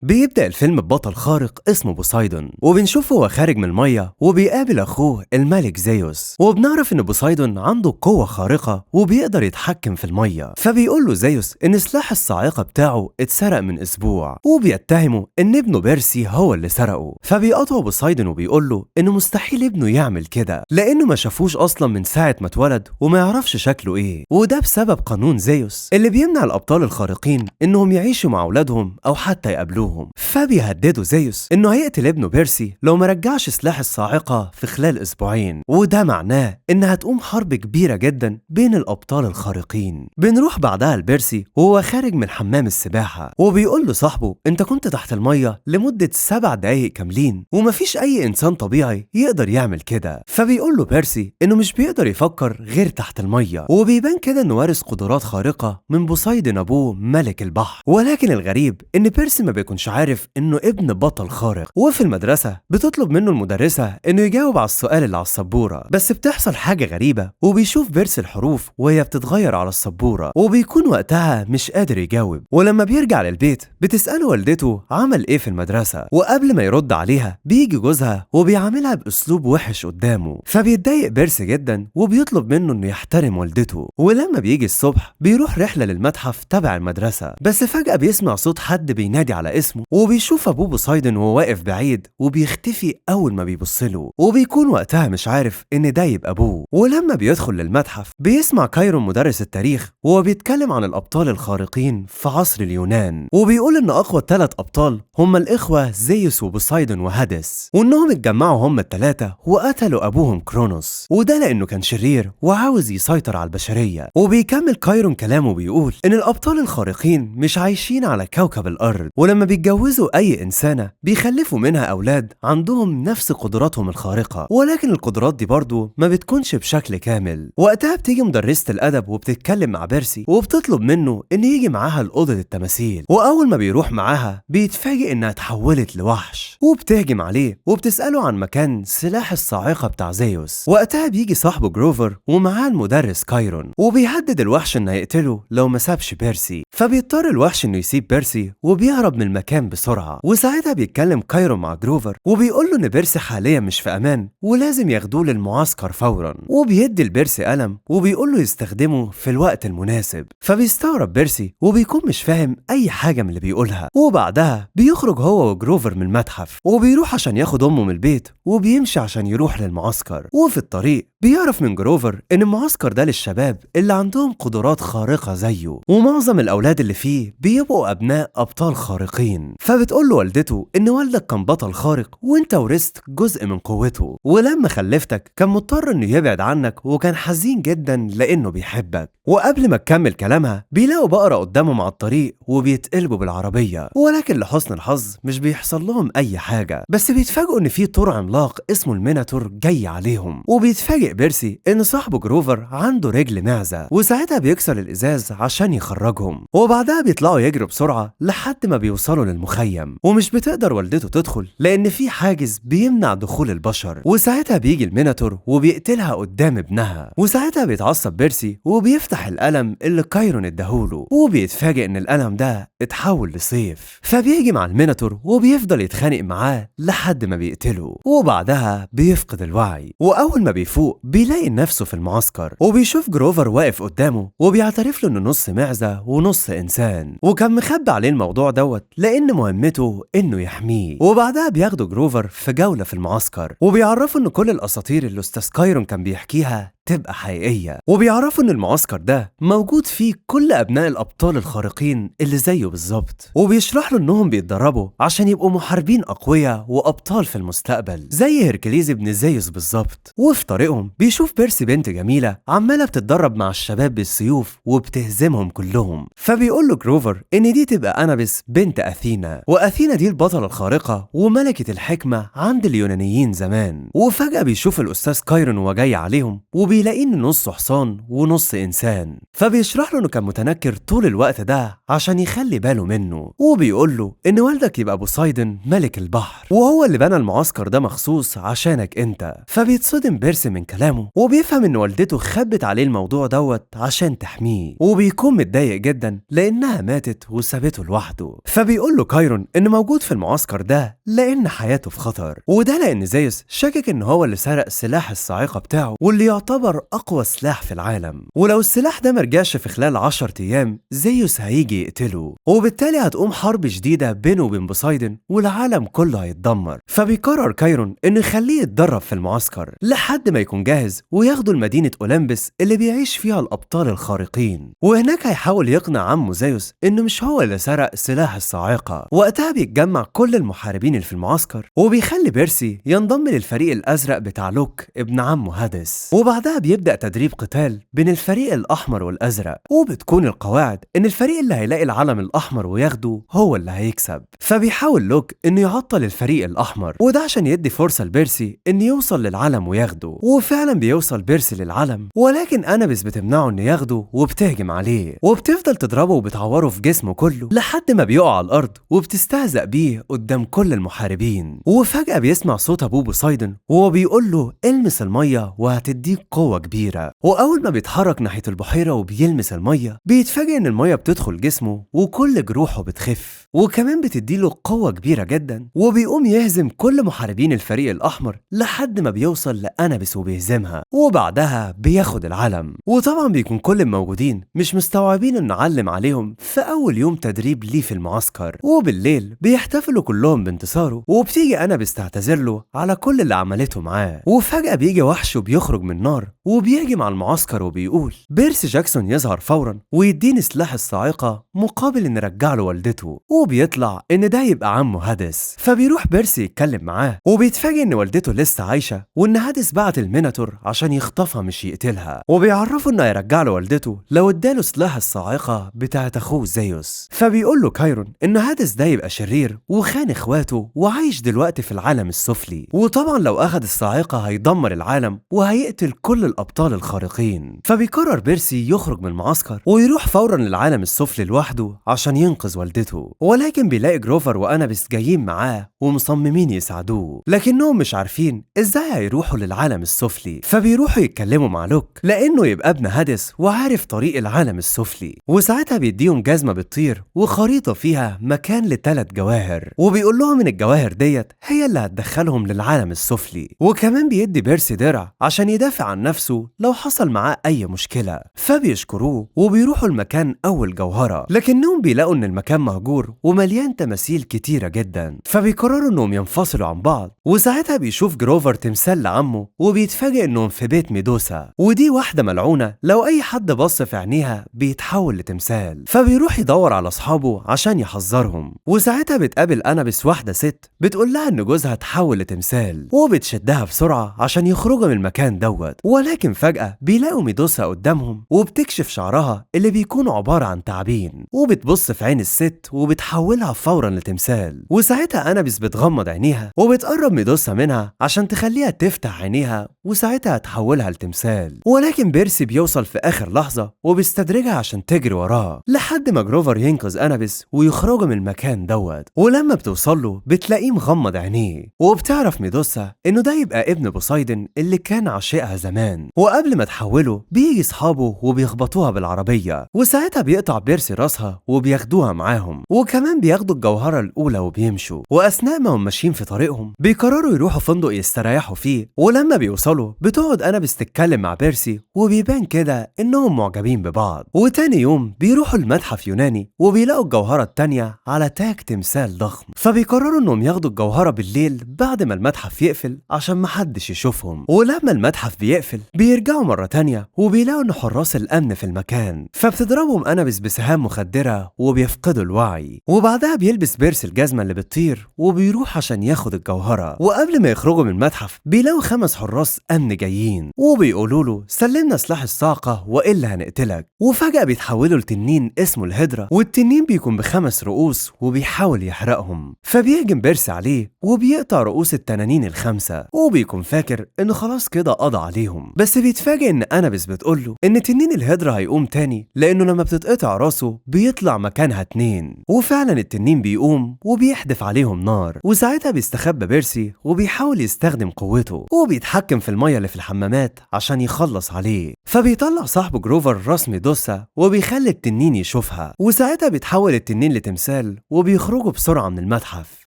بيبدأ الفيلم ببطل خارق اسمه بوسايدون، وبنشوفه هو خارج من المية وبيقابل أخوه الملك زيوس، وبنعرف إن بوسايدون عنده قوة خارقة وبيقدر يتحكم في المية. فبيقول له زيوس إن سلاح الصاعقة بتاعه اتسرق من أسبوع، وبيتهمه إن ابنه بيرسي هو اللي سرقه. فبيقاطعه بوسايدون وبيقول له إنه مستحيل ابنه يعمل كده، لأنه ما شافوش أصلا من ساعة ما اتولد وما يعرفش شكله إيه، وده بسبب قانون زيوس اللي بيمنع الأبطال الخارقين إنهم يعيشوا مع أولادهم أو حتى يقابلوهم. فبيهددوا زيوس انه هيقتل ابنه بيرسي لو ما رجعش سلاح الصاعقة في خلال اسبوعين، وده معناه ان هتقوم حرب كبيرة جدا بين الابطال الخارقين. بنروح بعدها لبيرسي وهو خارج من حمام السباحة، وبيقول له صاحبه انت كنت تحت المية لمدة 7 دقايق كاملين ومفيش اي انسان طبيعي يقدر يعمل كده. فبيقول له بيرسي انه مش بيقدر يفكر غير تحت المية، وبيبان كده انه وارث قدرات خارقة من بوسايدون ابوه ملك البحر. ولكن الغريب ان بيرسي ما بيكونش عارف انه ابن بطل خارق. وفي المدرسة بتطلب منه المدرسة انه يجاوب على السؤال اللي على السبورة، بس بتحصل حاجة غريبة وبيشوف بيرسي الحروف وهي بتتغير على السبورة، وبيكون وقتها مش قادر يجاوب. ولما بيرجع للبيت بتسأله والدته عمل ايه في المدرسة، وقبل ما يرد عليها بيجي جوزها وبيعاملها باسلوب وحش قدامه. فبيتضايق بيرسي جدا وبيطلب منه انه يحترم والدته. ولما بيجي الصبح بيروح رحلة للمتحف تبع المدرسة، بس فجأة بيسمع صوت حد بينادي على اسمه، وبيشوف ابوه بوسايدون وهو واقف بعيد وبيختفي اول ما بيبصله، وبيكون وقتها مش عارف ان ده يبقى ابوه. ولما بيدخل للمتحف بيسمع كايرون مدرس التاريخ وهو بيتكلم عن الابطال الخارقين في عصر اليونان، وبيقول ان اقوى 3 ابطال هم الاخوه زيوس وبوسايدون وهادس، وانهم اتجمعوا هم ال3 وقتلوا ابوهم كرونوس، وده لانه كان شرير وعاوز يسيطر على البشريه. وبيكمل كايرون كلامه بيقول ان الابطال الخارقين مش عايشين على كوكب الارض، ولما بيتجوزوا اي انسانه بيخلفوا منها اولاد عندهم نفس قدراتهم الخارقه، ولكن القدرات دي برضو ما بتكونش بشكل كامل. وقتها بتيجي مدرسه الادب وبتتكلم مع بيرسي وبتطلب منه ان يجي معاها لاوضه التماثيل، واول ما بيروح معاها بيتفاجئ انها اتحولت لوحش وبتهجم عليه وبتساله عن مكان سلاح الصاعقه بتاع زيوس. وقتها بيجي صاحبه جروفر ومعاه المدرس كايرون، وبيهدد الوحش انه هيقتله لو ما سابش بيرسي. فبيضطر الوحش انه يسيب بيرسي وبيهرب من المكان بسرعه. وساعتها بيتكلم كايرون مع جروفر وبيقول له ان بيرسي حاليا مش في امان ولازم ياخدوه للمعسكر فورا، وبيدي لبيرسي قلم وبيقول له يستخدمه في الوقت المناسب. فبيستغرب بيرسي وبيكون مش فاهم اي حاجه من اللي بيقولها. وبعدها بيخرج هو وجروفر من المتحف وبيروح عشان ياخد امه من البيت، وبيمشي عشان يروح للمعسكر. وفي الطريق بيعرف من جروفر ان المعسكر ده للشباب اللي عندهم قدرات خارقه زيه، ومعظم الاولاد اللي فيه بيبقوا ابناء ابطال خارقين. فبتقول له والدته ان والدك كان بطل خارق وانت ورثت جزء من قوته، ولما خلفتك كان مضطر انه يبعد عنك وكان حزين جدا لانه بيحبك. وقبل ما تكمل كلامها بيلاقوا بقرة قدامهم على الطريق وبيتقلبوا بالعربية، ولكن لحسن الحظ مش بيحصل لهم اي حاجة، بس بيتفاجئوا ان في طور عملاق اسمه الميناتور جاي عليهم. وبيتفاجئ بيرسي ان صاحبه جروفر عنده رجل معزة، وساعتها بيكسر الازاز عشان يخرجهم. وبعدها بيطلعوا يجروا بسرعة لحد ما بيوصلوا للمخيم، ومش بتقدر والدته تدخل لان في حاجز بيمنع دخول البشر. وساعتها بيجي الميناتور وبيقتلها قدام ابنها. وساعتها بيتعصب بيرسي وبيفتح القلم اللي كايرون اداهوله، وبيتفاجئ ان القلم ده اتحول لسيف. فبيجي مع الميناتور وبيفضل يتخانق معاه لحد ما بيقتله، وبعدها بيفقد الوعي. واول ما بيفوق بيلاقي نفسه في المعسكر، وبيشوف جروفر واقف قدامه وبيعترف له انه نص معزة ونص انسان، وكان مخبي عليه الموضوع دوت لان مهمته انه يحميه. وبعدها بياخدوا جروفر في جولة في المعسكر وبيعرفوا ان كل الاساطير اللي استاذ كايرون كان بيحكيها تبقى حقيقية، وبيعرفوا ان المعسكر ده موجود فيه كل ابناء الابطال الخارقين اللي زيه بالظبط، وبيشرح له انهم بيتدربوا عشان يبقوا محاربين اقوياء وابطال في المستقبل زي هيركليز ابن زيوس بالظبط. وفي طريقهم بيشوف بيرسي بنت جميلة عمالة بتتدرب مع الشباب بالسيوف وبتهزمهم كلهم. فبيقول له جروفر ان دي تبقى انابيس بنت اثينا، واثينا دي البطلة الخارقة وملكة الحكمة عند اليونانيين زمان. وفجأة بيشوف الاستاذ كايرون وهو جاي عليهم وبيلاقيه إنه نصه حصان ونص إنسان، فبيشرح له إنه كان متنكر طول الوقت ده عشان يخلي باله منه، وبيقول له إن والدك يبقى بوسايدن ملك البحر وهو اللي بنى المعسكر ده مخصوص عشانك أنت. فبيتصدم بيرسي من كلامه وبيفهم إن والدته خبت عليه الموضوع دوت عشان تحميه، وبيكون متضايق جدا لأنها ماتت وسابته لوحده. فبيقول له كايرون إن موجود في المعسكر ده لأن حياته في خطر، وده لأن زيوس شاكك إن هو اللي سرق سلاح الصاعقة بتاعه واللي يعتبر أقوى سلاح في العالم، ولو السلاح ده مرجعش في خلال 10 أيام زيوس هيجي يقتله، وبالتالي هتقوم حرب شديدة بينه وبين بوسايدن والعالم كله هيتدمر. فبيقرر كايرون إنه يخليه يتدرب في المعسكر لحد ما يكون جاهز وياخده لمدينة أولمبس اللي بيعيش فيها الأبطال الخارقين، وهناك هيحاول يقنع عمه زيوس إنه مش هو اللي سرق سلاح الصاعقة. وقتها بيتجمع كل المحاربين اللي في المعسكر وبيخلي بيرسي ينضم للفريق الأزرق بتاع لوك ابن عمه هادس، وبعدها بيبدأ تدريب قتال بين الفريق الأحمر والأزرق، وبتكون القواعد إن الفريق اللي هيلاقي العلم الأحمر وياخده هو اللي هيكسب. فبيحاول لوك إنه يعطل الفريق الأحمر، وده عشان يدي فرصة لبيرسي إنه يوصل للعلم وياخده، وفعلا بيوصل بيرسي للعلم، ولكن أنابيس بتمنعه إنه ياخده وبتهجم عليه وبتفضل تضربه وبتعوره في جسمه كله لحد ما بيقع على الأرض وبتستهزأ بيه قدام كل المحاربين. وفجأة بيسمع صوت أبوه بوسايدن وهو بيقول له المس المية وهتديك قوة كبيرة، وأول ما بيتحرك ناحية البحيرة وبيلمس المية بيتفاجئ إن المية بتدخل جسمه وكل جروحه بتخف، وكمان بتديله قوة كبيرة جدا، وبيقوم يهزم كل محاربين الفريق الأحمر لحد ما بيوصل لأنابيس وبيهزمها، وبعدها بياخد العلم. وطبعا بيكون كل الموجودين مش مستوعبين إنه علم عليهم في أول يوم تدريب ليه في المعسكر، وبالليل بيحتفلوا كلهم بانتصاره، وبتيجي أنابيس تعتذر له على كل اللي عملته معاه. وفجأة بيجي وحش وبيخرج من نار وبيهجم على المعسكر وبيقول بيرسي جاكسون يظهر فورا ويديني سلاح الصاعقة مقابل إن رجع له والدته، وبيطلع إن ده يبقى عمه هادس. فبيروح بيرسي يتكلم معاه وبيتفاجئ إن والدته لسه عايشة وإن هادس بعت الميناتور عشان يخطفها مش يقتلها، وبيعرفه إنه هيرجع له والدته لو اداله سلاح الصاعقة بتاعت أخوه زيوس. فبيقول له كايرون إن هادس ده يبقى شرير وخان إخواته وعايش دلوقتي في العالم السفلي، وطبعا لو أخد الصاعقة هيدمر العالم وهيقتل كل الأبطال الخارقين. فبيقرر بيرسي يخرج من المعسكر ويروح فورا للعالم السفلي لوحده عشان ينقذ والدته، ولكن بيلاقي جروفر وأنابيس جايين معاه ومصممين يساعدوه، لكنهم مش عارفين ازاي هيروحوا للعالم السفلي. فبيروحوا يتكلموا مع لوك لأنه يبقى ابن هادس وعارف طريق العالم السفلي، وساعتها بيديهم جزمة بتطير وخريطة فيها مكان ل3 جواهر، وبيقول لهم ان الجواهر ديت هي اللي هتدخلهم للعالم السفلي، وكمان بيدي بيرسي درع عشان يدافع عن نفسه لو حصل معاه اي مشكلة. فبيشكروه وبيروحوا المكان اول جوهرة، لكنهم بيلاقوا ان المكان مهجور ومليان تماثيل كتيرة جدا، فبيقرروا انهم ينفصلوا عن بعض. وساعتها بيشوف جروفر تمثال لعمه وبيتفاجئ انهم في بيت ميدوسا، ودي واحدة ملعونة لو اي حد بص في عينيها بيتحول لتمثال. فبيروح يدور على اصحابه عشان يحذرهم، وساعتها بتقابل أنابيس واحدة ست بتقول لها ان جوزها اتحول لتمثال، وبتشدها بسرعة عشان يخرجوا من المكان دوت. ولكن فجأة بيلاقوا ميدوسا قدامهم وبتكشف شعرها اللي بيكونوا عبارة عن تعابين، وبتبص في عين الست وبتحولها فورا لتمثال. وساعتها أنابيس بتغمض عينيها وبتقرب ميدوسا منها عشان تخليها تفتح عينيها، وساعتها تحولها لتمثال. ولكن بيرسي بيوصل في آخر لحظة وبيستدرجها عشان تجري وراه لحد ما جروفر ينقذ أنابيس ويخرجوا من المكان دوت. ولما بتوصل له بتلاقيه مغمض عينيه، وبتعرف ميدوسا انه ده يبقى ابن بوسايدن اللي كان عاشقها زمان. وقبل ما تحوله بيجي اصحابه وبيخبطوها بالعربية، وساعتها بيقطع بيرسي راسها وبياخدوها معاهم، وكمان بياخدوا الجوهرة الأولى وبيمشوا. وأثناء ما هم ماشيين في طريقهم بيقرروا يروحوا فندق يستريحوا فيه، ولما بيوصلوا بتقعد أنابيس تتكلم مع بيرسي وبيبان كده انهم معجبين ببعض. وتاني يوم بيروحوا المتحف يوناني وبيلاقوا الجوهرة التانية على تاج تمثال ضخم، فبيقرروا انهم ياخدوا الجوهرة بالليل بعد ما المتحف يقفل عشان محدش يشوفهم. ولما المتحف بيقفل بيرجعوا مرة تانية وبيلاقوا ان حراس الامن في المكان، فبتضربهم أنابيس بسهام مخدرة وبيفقدوا الوعي. وبعدها بيلبس بيرسي الجزمة اللي بتطير وبيروح عشان ياخد الجوهرة. وقبل ما يخرجوا من المتحف بيلاقوا 5 حراس امن جايين وبيقولوا له سلمنا سلاح الصاعقة والا هنقتلك. وفجأة بيتحولوا لتنين اسمه الهيدرا، والتنين بيكون ب5 رؤوس وبيحاول يحرقهم. فبيهجم بيرسي عليه وبيقطع رؤوس التنانين ال5، وبيكون فاكر انه خلاص كده قضى عليهم. عليهم. بس بيتفاجئ ان انابيس بتقوله ان تنين الهيدرا هيقوم تاني لانه لما بتتقطع راسه بيطلع مكانها 2. وفعلا التنين بيقوم وبيحدف عليهم نار، وساعتها بيستخبى بيرسي وبيحاول يستخدم قوته وبيتحكم في الميه اللي في الحمامات عشان يخلص عليه. فبيطلع صاحبه جروفر راس ميدوسا وبيخلي التنين يشوفها، وساعتها بيتحول التنين لتمثال وبيخرجوا بسرعه من المتحف.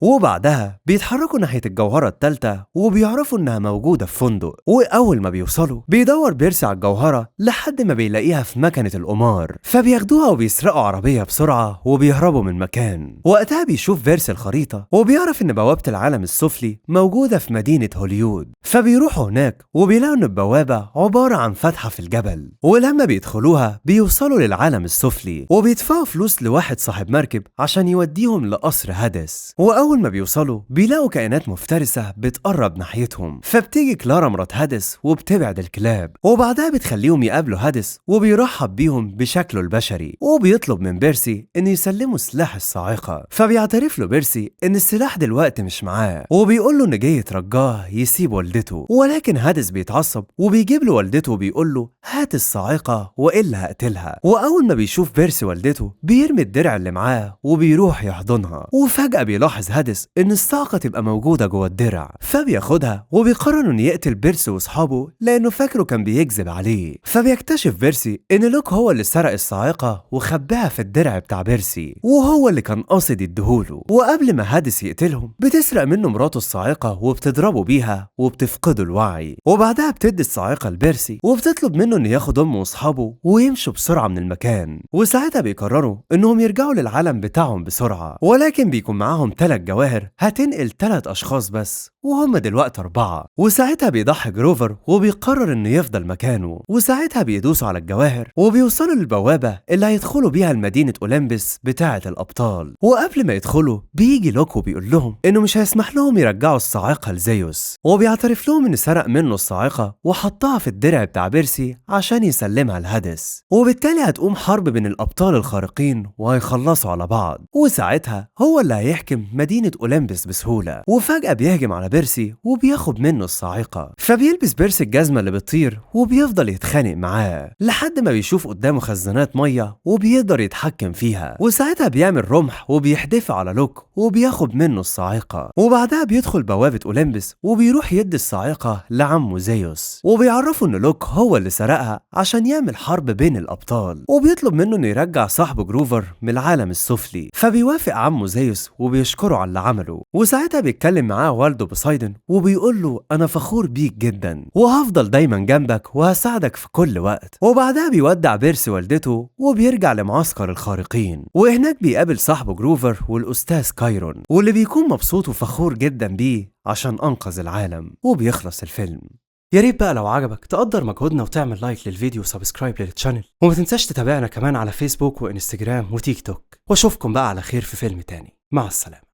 وبعدها بيتحركوا ناحيه الجوهره الثالثه وبيعرفوا انها موجوده في فندق. واول ما بيوصلوا بيدور بيرسي على الجوهره لحد ما بيلاقيها في مكنه القمار، فبياخدوها وبيسرقوا عربيه بسرعه وبيهربوا من مكان. وقتها بيشوف بيرسي الخريطه وبيعرف ان بوابه العالم السفلي موجوده في مدينه هوليود، فبيروحوا هناك وبيلاقوا ان البوابه عباره عن فتحه في الجبل. ولما بيدخلوها بيوصلوا للعالم السفلي وبيدفعوا فلوس لواحد صاحب مركب عشان يوديهم لقصر هادس. واول ما بيوصلوا بيلاقوا كائنات مفترسه بتقرب ناحيتهم، فبتيجي كلارا مرات هادس وبتبعد الكلاب، وبعدها بتخليهم يقابلوا هادس وبيرحب بيهم بشكله البشري، وبيطلب من بيرسي ان يسلموا سلاح الصاعقه. فبيعترف له بيرسي ان السلاح دلوقتي مش معاه، وبيقول له ان جاي يترجاه يسيب والدته. ولكن هادس بيتعصب وبيجيب له والدته وبيقول له هات الصاعقه والا هقتلها. واول ما بيشوف بيرسي والدته بيرمي الدرع اللي معاه وبيروح يحضنها، وفجاه بيلاحظ هادس ان الصاعقه تبقى موجوده جوه الدرع، فبياخدها وبيقرر انه يقتل بيرسي واصحابه لانه فاكره كان بيكذب عليه. فبيكتشف بيرسي ان لوك هو اللي سرق الصاعقه وخباها في الدرع بتاع بيرسي، وهو اللي كان قاصد يديهوله. وقبل ما هادس يقتلهم بتسرق منه مراته الصاعقه وبتضربه بيها وبتفقده الوعي. وبعدها بتدي الصاعقه لبيرسي وبتطلب منه انه ياخد امه واصحابه ويمشوا بسرعه من المكان. وساعتها بيقرروا انهم يرجعوا للعالم بتاعهم بسرعه، ولكن بيكون معاهم 3 جواهر هتنقل 3 اشخاص بس، وهم دلوقتي 4. وساعتها بيضحي جروفر وبيقرر انه يفضل مكانه. وساعتها بيدوسوا على الجواهر وبيوصلوا للبوابه اللي هيدخلوا بيها لمدينه اولمبس بتاعه الابطال. وقبل ما يدخلوا بيجي لوك وبيقول لهم انه مش هيسمح لهم يرجعوا الصاعقه لزيوس، وبيعترف لهم ان سرق منه الصاعقه وحطها في الدرع بتاع بيرسي عشان يسلمها لهادس. وبالتالي هتقوم حرب بين الابطال الخارقين وهيخلصوا على بعض، وساعتها هو اللي هيحكم مدينه اولمبس بسهوله. وفجاه بيهجم على بيرسي وبياخد منه الصاعقه، فبيلبس بيرسي الجزمه اللي بتطير وبيفضل يتخانق معاه لحد ما بيشوف قدامه خزانات ميه وبيقدر يتحكم فيها. وساعتها بيعمل رمح وبيحدفه على لوك وبياخد منه الصاعقه. وبعدها بيدخل بوابه اولمبس وبيروح يدي الصاعقه لعمه زيوس، وبيعرفوا ان لوك هو اللي سرقها عشان يعمل حرب بين الابطال. وبيطلب منه انه يرجع صاحبه جروفر من العالم السفلي، فبيوافق عمه زيوس وبيشكره على اللي عمله. وساعتها بيتكلم معاه والده بوسايدن وبيقول له انا فخور بيك جدا وهفضل دايما جنبك وهساعدك في كل وقت. وبعدها بيودع بيرسي والدته وبيرجع لمعسكر الخارقين، وهناك بيقابل صاحبه جروفر والاستاذ كايرون، واللي بيكون مبسوط وفخور جدا بيه عشان انقذ العالم. وبيخلص الفيلم. يا ريت بقى لو عجبك تقدر مجهودنا وتعمل لايك للفيديو وسبسكرايب للتشانل، وما تنساش تتابعنا كمان على فيسبوك وانستجرام وتيك توك. واشوفكم بقى على خير في فيلم تاني. مع السلامة.